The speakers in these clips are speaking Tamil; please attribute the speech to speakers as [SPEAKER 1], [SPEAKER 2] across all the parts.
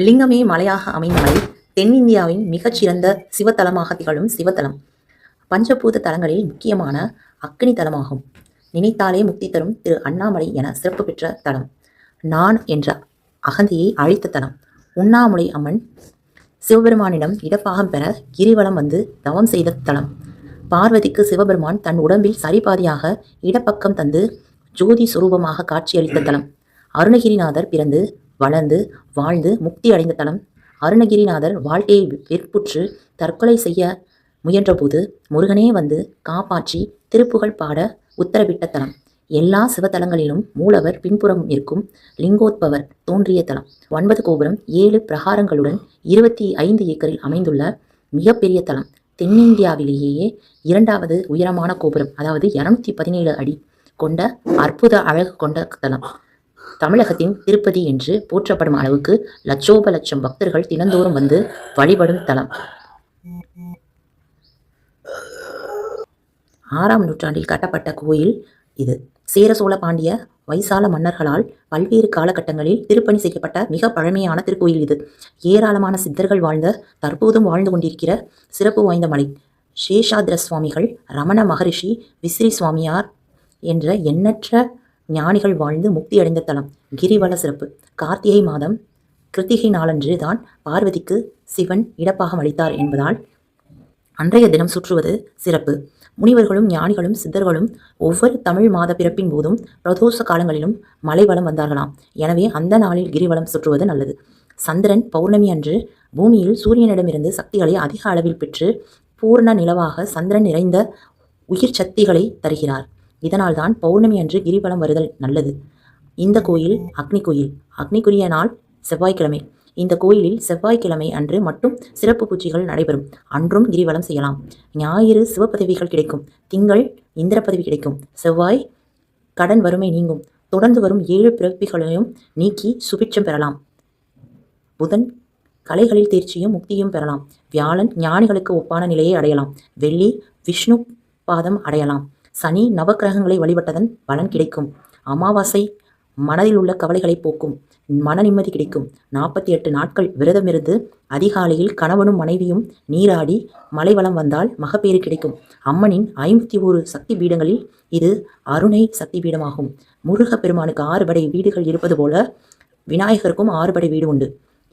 [SPEAKER 1] லிங்கமே மலையாக அமைந்த மலை தென்னிந்தியாவின் மிகச்சிறந்த சிவத்தலமாக திகழும் சிவத்தலம். பஞ்சபூத தலங்களில் முக்கியமான அக்னி தலமாகும். நினைத்தாலே முக்தி தரும் திரு அண்ணாமலை என சிறப்பு பெற்ற தலம். நான் என்ற அகந்தியை அழித்த தலம். உண்ணாமுலை அம்மன் சிவபெருமானிடம் இடப்பாகம் பெற கிரிவலம் வந்து தவம் செய்த தலம். பார்வதிக்கு சிவபெருமான் தன் உடம்பில் சரிபாதியாக இடப்பக்கம் தந்து ஜோதி சுரூபமாக காட்சியளித்த தலம். அருணகிரிநாதர் பிறந்து வளர்ந்து வாழ்ந்து முக்தி அடைந்த தலம். அருணகிரிநாதர் வாழ்க்கையை வெற்புற்று தற்கொலை செய்ய முயன்றபோது முருகனே வந்து காப்பாற்றி திருப்புகழ் பாட உத்தரவிட்ட தலம். எல்லா சிவத்தலங்களிலும் மூலவர் பின்புறம் இருக்கும் லிங்கோத்பவர் தோன்றிய தலம். 9 கோபுரம் 7 பிரகாரங்களுடன் 25 ஏக்கரில் அமைந்துள்ள மிகப்பெரிய தலம். தென்னிந்தியாவிலேயே 2வது உயரமான கோபுரம், அதாவது 217 அடி கொண்ட அற்புத அழகு கொண்ட தலம். தமிழகத்தின் திருப்பதி என்று போற்றப்படும் அளவுக்கு லட்சோப லட்சம் பக்தர்கள் தினந்தோறும் வந்து வழிபடும் தலம். 6ஆம் நூற்றாண்டில் கட்டப்பட்ட கோயில் இது. சேர சோழ பாண்டிய வைசால மன்னர்களால் பல்வேறு காலகட்டங்களில் திருப்பணி செய்யப்பட்ட மிக பழமையான திருக்கோயில் இது. ஏராளமான சித்தர்கள் வாழ்ந்த, தற்போதும் வாழ்ந்து கொண்டிருக்கிற சிறப்பு வாய்ந்த மலை. சேஷாத்ர சுவாமிகள், ரமண மகரிஷி, விசிறி சுவாமியார் என்ற எண்ணற்ற ஞானிகள் வாழ்ந்து முக்தி அடைந்த தலம். கிரிவல சிறப்பு. கார்த்திகை மாதம் கிருத்திகை நாளன்று தான் பார்வதிக்கு சிவன் இடப்பாகம் அளித்தார் என்பதால் அன்றைய தினம் சுற்றுவது சிறப்பு. முனிவர்களும் ஞானிகளும் சித்தர்களும் ஒவ்வொரு தமிழ் மாத பிறப்பின் போதும் பிரதோஷ காலங்களிலும் மலைவலம் வந்தார்களாம். எனவே அந்த நாளில் கிரிவலம் சுற்றுவது நல்லது. சந்திரன் பௌர்ணமி அன்று பூமியில் சூரியனிடமிருந்து சக்திகளை அதிக அளவில் பெற்று பூர்ண நிலவாக சந்திரன் நிறைந்த உயிர் சக்திகளை தருகிறார். இதனால்தான் பௌர்ணமி அன்று கிரிவலம் வருதல் நல்லது. இந்த கோயில் அக்னி கோயில். அக்னிக்குரிய நாள் செவ்வாய்க்கிழமை. இந்த கோயிலில் செவ்வாய்க்கிழமை அன்று மட்டும் சிறப்பு பூஜைகள் நடைபெறும். அன்றும் கிரிவலம் செய்யலாம். ஞாயிறு சிவபதவிகள் கிடைக்கும். திங்கள் இந்திர பதவி கிடைக்கும். செவ்வாய் கடன் வறுமை நீங்கும். தொடர்ந்து வரும் 7 பிறப்பிகளையும் நீக்கி சுபிட்சம் பெறலாம். புதன் கலைகளில் தேர்ச்சியும் முக்தியும் பெறலாம். வியாழன் ஞானிகளுக்கு ஒப்பான நிலையை அடையலாம். வெள்ளி விஷ்ணு பாதம் அடையலாம். சனி நவக்கிரகங்களை வழிபட்டதன் பலன் கிடைக்கும். அமாவாசை மனதில் உள்ள கவலைகளை போக்கும். மன நிம்மதி கிடைக்கும். 48 நாட்கள் விரதமிருந்து அதிகாலையில் கணவனும் மனைவியும் நீராடி மலைவலம் வந்தால் மகப்பேறு கிடைக்கும். அம்மனின் 51 சக்தி பீடங்களில் இது அருணை சக்தி பீடமாகும். முருக பெருமானுக்கு 6 படை வீடுகள் இருப்பது போல விநாயகருக்கும் 6 படை வீடு உண்டு.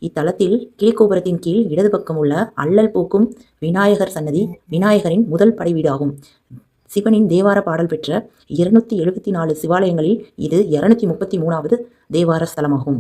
[SPEAKER 1] இத்தலத்தில் கிளிக்கோபுரத்தின் கீழ் இடது பக்கம் உள்ள அல்லல் போக்கும் விநாயகர் சன்னதி விநாயகரின் முதல் படை வீடு ஆகும். சிவனின் தேவார பாடல் பெற்ற 274 சிவாலயங்களில் இது 233வது தேவார ஸ்தலமாகும்.